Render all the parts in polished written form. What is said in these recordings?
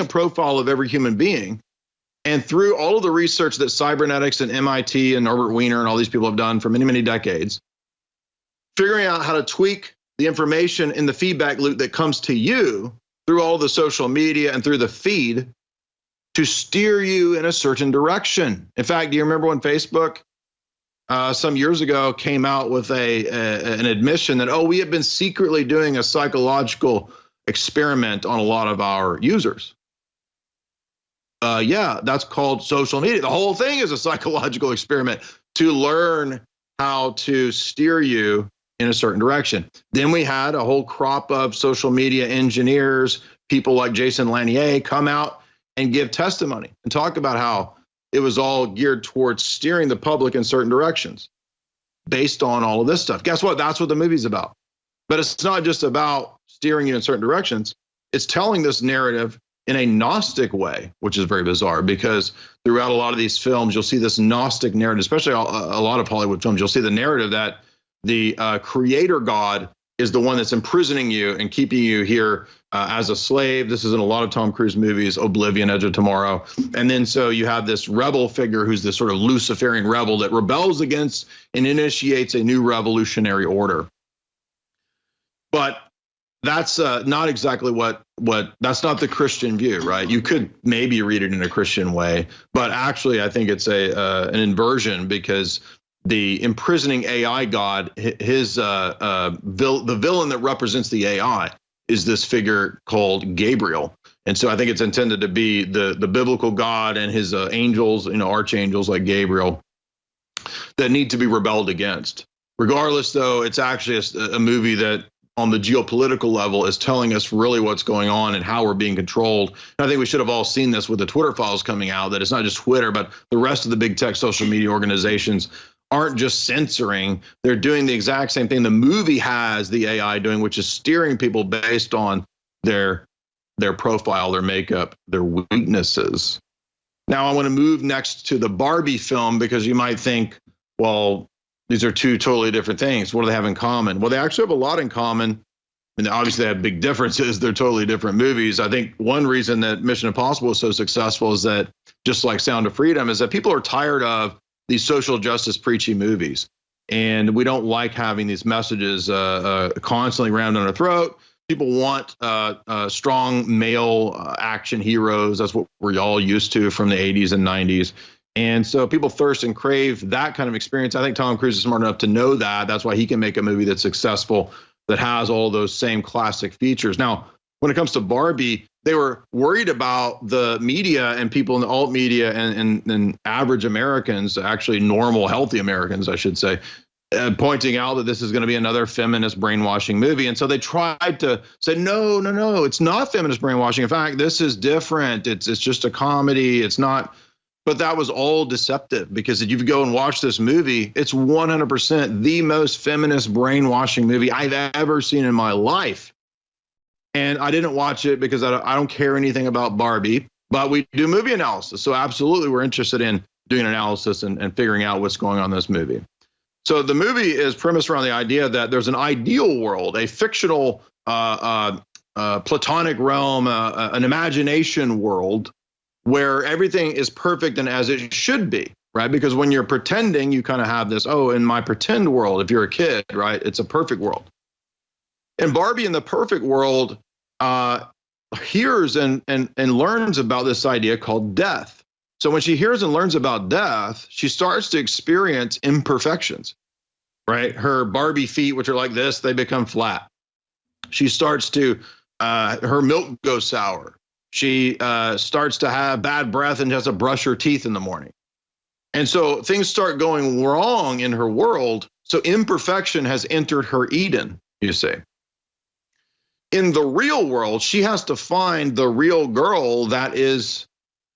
a profile of every human being. And through all of the research that cybernetics and MIT and Norbert Wiener and all these people have done for many, many decades, figuring out how to tweak the information in the feedback loop that comes to you through all the social media and through the feed to steer you in a certain direction. In fact, do you remember when Facebook some years ago came out with an admission that, oh, we have been secretly doing a psychological experiment on a lot of our users? Yeah, that's called social media. The whole thing is a psychological experiment to learn how to steer you in a certain direction. Then we had a whole crop of social media engineers, people like Jason Lanier, come out and give testimony and talk about how it was all geared towards steering the public in certain directions based on all of this stuff. Guess what? That's what the movie's about. But it's not just about steering you in certain directions. It's telling this narrative in a Gnostic way, which is very bizarre because throughout a lot of these films, you'll see this Gnostic narrative, especially a lot of Hollywood films. You'll see the narrative that the creator God is the one that's imprisoning you and keeping you here as a slave. This is in a lot of Tom Cruise movies, Oblivion, Edge of Tomorrow. And then so you have this rebel figure who's this sort of Luciferian rebel that rebels against and initiates a new revolutionary order. But that's not exactly what that's not the Christian view, right? You could maybe read it in a Christian way, but actually I think it's an inversion because the imprisoning AI god, the villain that represents the AI is this figure called Gabriel. And so I think it's intended to be the biblical God and his angels, archangels like Gabriel that need to be rebelled against. Regardless, though, it's actually a movie that on the geopolitical level is telling us really what's going on and how we're being controlled. And I think we should have all seen this with the Twitter files coming out, that it's not just Twitter, but the rest of the big tech social media organizations aren't just censoring, they're doing the exact same thing the movie has the AI doing, which is steering people based on their profile, their makeup, their weaknesses. Now I want to move next to the Barbie film because you might think, well, these are two totally different things. What do they have in common? Well, they actually have a lot in common. And obviously they have big differences. They're totally different movies. I think one reason that Mission Impossible is so successful is that, just like Sound of Freedom, is that people are tired of these social justice preachy movies. And we don't like having these messages constantly rammed down our throat. People want strong male action heroes. That's what we're all used to from the 80s and 90s. And so people thirst and crave that kind of experience. I think Tom Cruise is smart enough to know that. That's why he can make a movie that's successful, that has all those same classic features. Now, when it comes to Barbie, they were worried about the media and people in the alt media and average Americans, actually normal, healthy Americans, I should say, pointing out that this is going to be another feminist brainwashing movie. And so they tried to say, no, it's not feminist brainwashing. In fact, this is different. It's just a comedy. It's not. But that was all deceptive, because if you go and watch this movie, it's 100% the most feminist brainwashing movie I've ever seen in my life. And I didn't watch it because I don't care anything about Barbie, but we do movie analysis. So absolutely, we're interested in doing analysis and figuring out what's going on in this movie. So the movie is premised around the idea that there's an ideal world, a fictional platonic realm, an imagination world where everything is perfect and as it should be, right? Because when you're pretending, you kind of have this, oh, in my pretend world, if you're a kid, right, it's a perfect world. And Barbie in the perfect world hears and learns about this idea called death. So when she hears and learns about death, she starts to experience imperfections, right? Her Barbie feet, which are like this, they become flat. She starts to, her milk goes sour. She starts to have bad breath and has to brush her teeth in the morning. And so things start going wrong in her world. So imperfection has entered her Eden, you see. In the real world, she has to find the real girl that is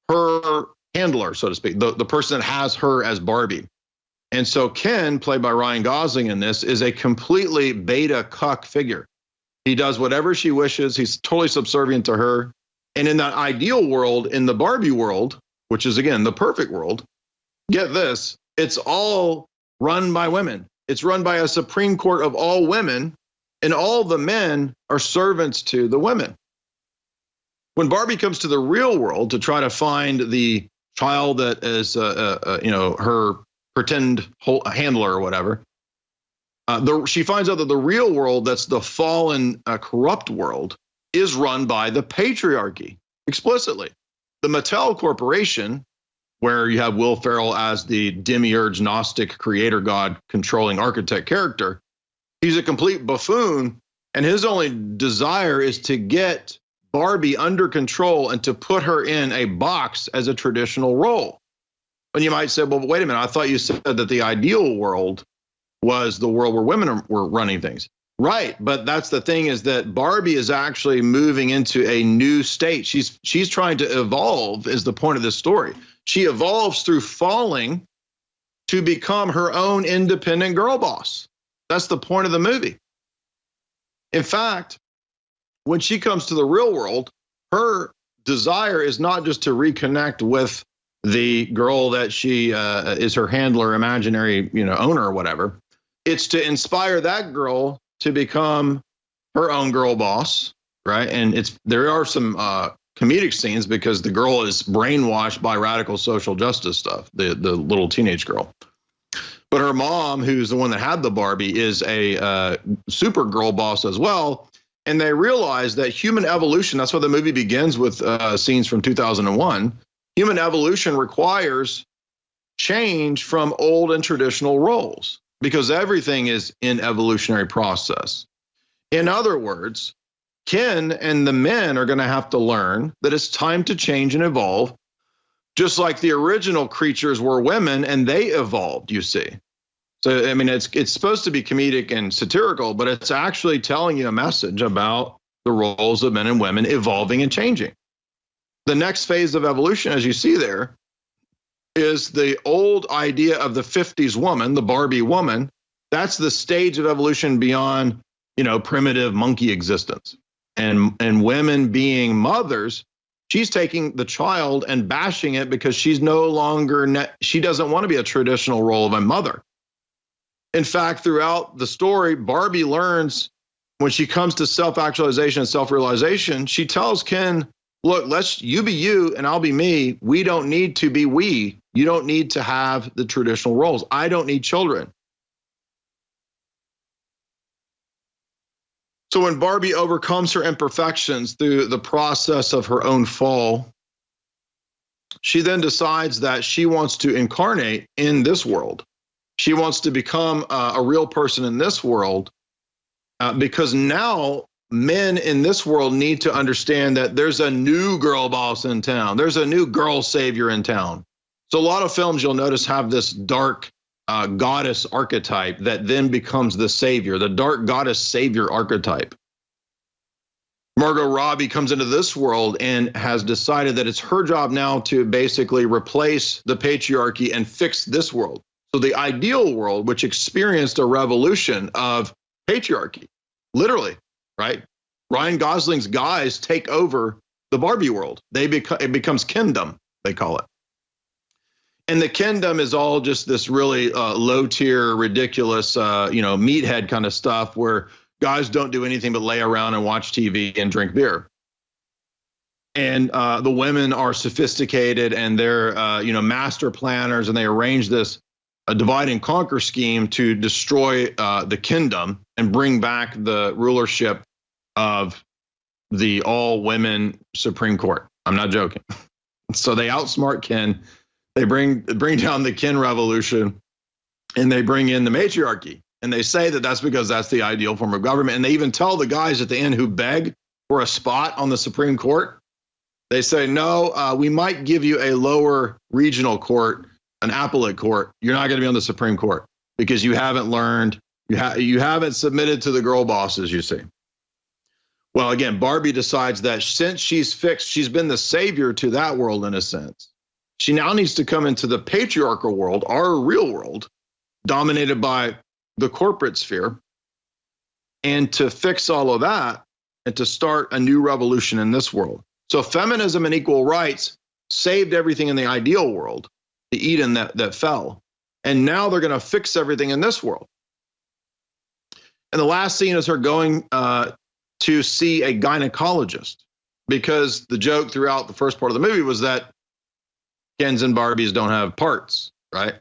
her handler, so to speak, the person that has her as Barbie. And so Ken, played by Ryan Gosling in this, is a completely beta cuck figure. He does whatever she wishes. He's totally subservient to her. And in that ideal world, in the Barbie world, which is, again, the perfect world, get this, it's all run by women. It's run by a Supreme Court of all women, and all the men are servants to the women. When Barbie comes to the real world to try to find the child that is, her pretend handler or whatever, she finds out that the real world, that's the fallen, corrupt world, is run by the patriarchy explicitly. The Mattel Corporation, where you have Will Ferrell as the demiurge Gnostic creator god controlling architect character, he's a complete buffoon, and his only desire is to get Barbie under control and to put her in a box as a traditional role. And you might say, well, wait a minute, I thought you said that the ideal world was the world where women were running things. Right, but that's the thing, is that Barbie is actually moving into a new state. She's trying to evolve, is the point of this story. She evolves through falling to become her own independent girl boss. That's the point of the movie. In fact, when she comes to the real world, her desire is not just to reconnect with the girl that she is her handler, imaginary, owner or whatever. It's to inspire that girl to become her own girl boss, right? And there are some comedic scenes because the girl is brainwashed by radical social justice stuff, the little teenage girl. But her mom, who's the one that had the Barbie, is a super girl boss as well. And they realize that human evolution, that's why the movie begins with scenes from 2001. Human evolution requires change from old and traditional roles, because everything is in evolutionary process. In other words, Ken and the men are going to have to learn that it's time to change and evolve, just like the original creatures were women and they evolved, you see. So, I mean, it's supposed to be comedic and satirical, but it's actually telling you a message about the roles of men and women evolving and changing. The next phase of evolution, as you see there, is the old idea of the 50s woman, the Barbie woman. That's the stage of evolution beyond, primitive monkey existence. And women being mothers, she's taking the child and bashing it because she's no longer, she doesn't want to be a traditional role of a mother. In fact, throughout the story, Barbie learns when she comes to self-actualization and self-realization, she tells Ken, look, you be you and I'll be me. We don't need to be we. You don't need to have the traditional roles. I don't need children. So when Barbie overcomes her imperfections through the process of her own fall, she then decides that she wants to incarnate in this world. She wants to become a real person in this world because now men in this world need to understand that there's a new girl boss in town. There's a new girl savior in town. So a lot of films you'll notice have this dark goddess archetype that then becomes the savior, the dark goddess savior archetype. Margot Robbie comes into this world and has decided that it's her job now to basically replace the patriarchy and fix this world. So the ideal world, which experienced a revolution of patriarchy, literally, right? Ryan Gosling's guys take over the Barbie world. It becomes kingdom, they call it. And the kingdom is all just this really low tier, ridiculous, meathead kind of stuff where guys don't do anything but lay around and watch TV and drink beer. And the women are sophisticated and they're, master planners, and they arrange this divide and conquer scheme to destroy the kingdom and bring back the rulership of the all women Supreme Court. I'm not joking. So they outsmart Ken. They bring down the Ken revolution, and they bring in the matriarchy. And they say that that's because that's the ideal form of government. And they even tell the guys at the end who beg for a spot on the Supreme Court, they say, no, we might give you a lower regional court, an appellate court. You're not going to be on the Supreme Court because you haven't learned, you haven't submitted to the girl bosses, you see. Well, again, Barbie decides that since she's fixed, she's been the savior to that world in a sense. She now needs to come into the patriarchal world, our real world, dominated by the corporate sphere, and to fix all of that and to start a new revolution in this world. So feminism and equal rights saved everything in the ideal world, the Eden that fell. And now they're going to fix everything in this world. And the last scene is her going to see a gynecologist. because the joke throughout the first part of the movie was that Kens and Barbies don't have parts, right?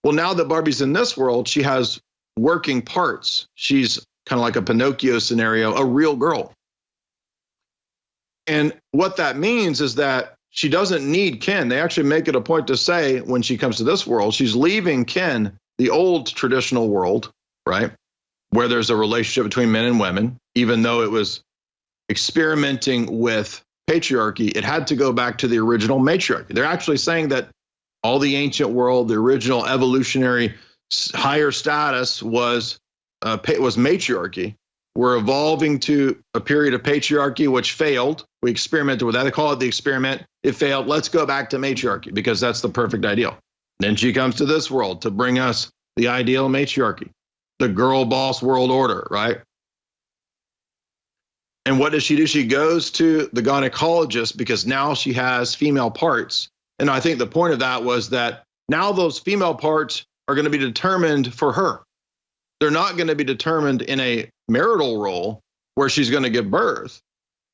Well, now that Barbie's in this world, she has working parts. She's kind of like a Pinocchio scenario, a real girl. And what that means is that she doesn't need Ken. They actually make it a point to say when she comes to this world, she's leaving Ken, the old traditional world, right? Where there's a relationship between men and women, even though it was experimenting with patriarchy, it had to go back to the original matriarchy. They're actually saying that all the ancient world, the original evolutionary higher status was matriarchy. We're evolving to a period of patriarchy, which failed. We experimented with that. They call it the experiment. It failed. Let's go back to matriarchy because that's the perfect ideal. Then she comes to this world to bring us the ideal matriarchy, the girl boss world order, right? And what does she do? She goes to the gynecologist because now she has female parts. And I think the point of that was that now those female parts are going to be determined for her. They're not going to be determined in a marital role where she's going to give birth.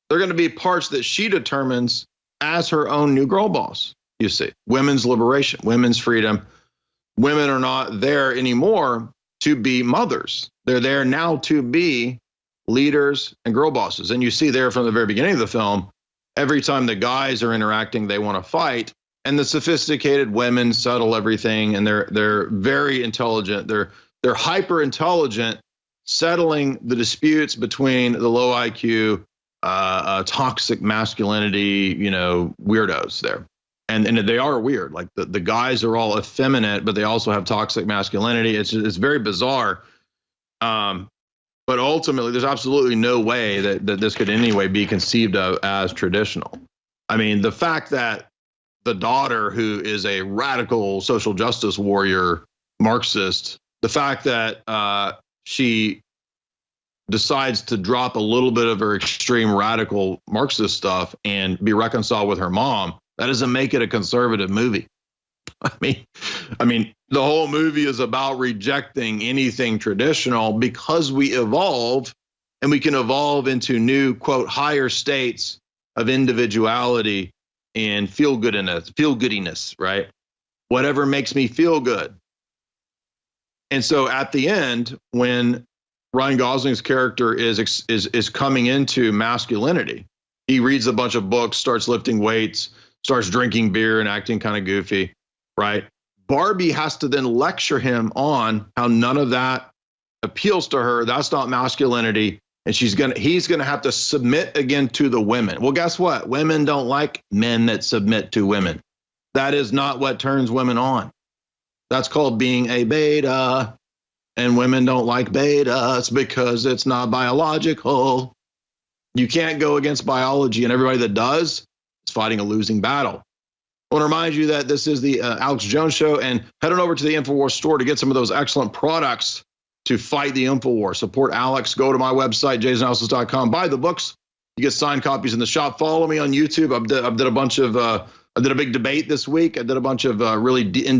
They're going to be parts that she determines as her own new girl boss. You see, women's liberation, women's freedom. Women are not there anymore to be mothers. They're there now to be leaders and girl bosses. And you see there from the very beginning of the film, every time the guys are interacting, they want to fight. And the sophisticated women settle everything, and they're very intelligent. They're hyper intelligent, settling the disputes between the low IQ, toxic masculinity, weirdos there. And they are weird. Like the guys are all effeminate, but they also have toxic masculinity. It's very bizarre. But ultimately, there's absolutely no way that this could in any way be conceived of as traditional. I mean, the fact that the daughter, who is a radical social justice warrior, Marxist, the fact that she decides to drop a little bit of her extreme radical Marxist stuff and be reconciled with her mom, that doesn't make it a conservative movie. I mean, the whole movie is about rejecting anything traditional because we evolve, and we can evolve into new, quote, higher states of individuality and feel-goodiness, right? Whatever makes me feel good. And so at the end, when Ryan Gosling's character is coming into masculinity, he reads a bunch of books, starts lifting weights, starts drinking beer and acting kind of goofy, right? Barbie has to then lecture him on how none of that appeals to her. That's not masculinity. And he's going to have to submit again to the women. Well, guess what? Women don't like men that submit to women. That is not what turns women on. That's called being a beta. And women don't like betas because it's not biological. You can't go against biology, and everybody that does is fighting a losing battle. I want to remind you that this is the Alex Jones Show, and head on over to the InfoWars store to get some of those excellent products to fight the InfoWar. Support Alex. Go to my website, jaysanalysis.com. Buy the books. You get signed copies in the shop. Follow me on YouTube. I did a big debate this week. I did a bunch of really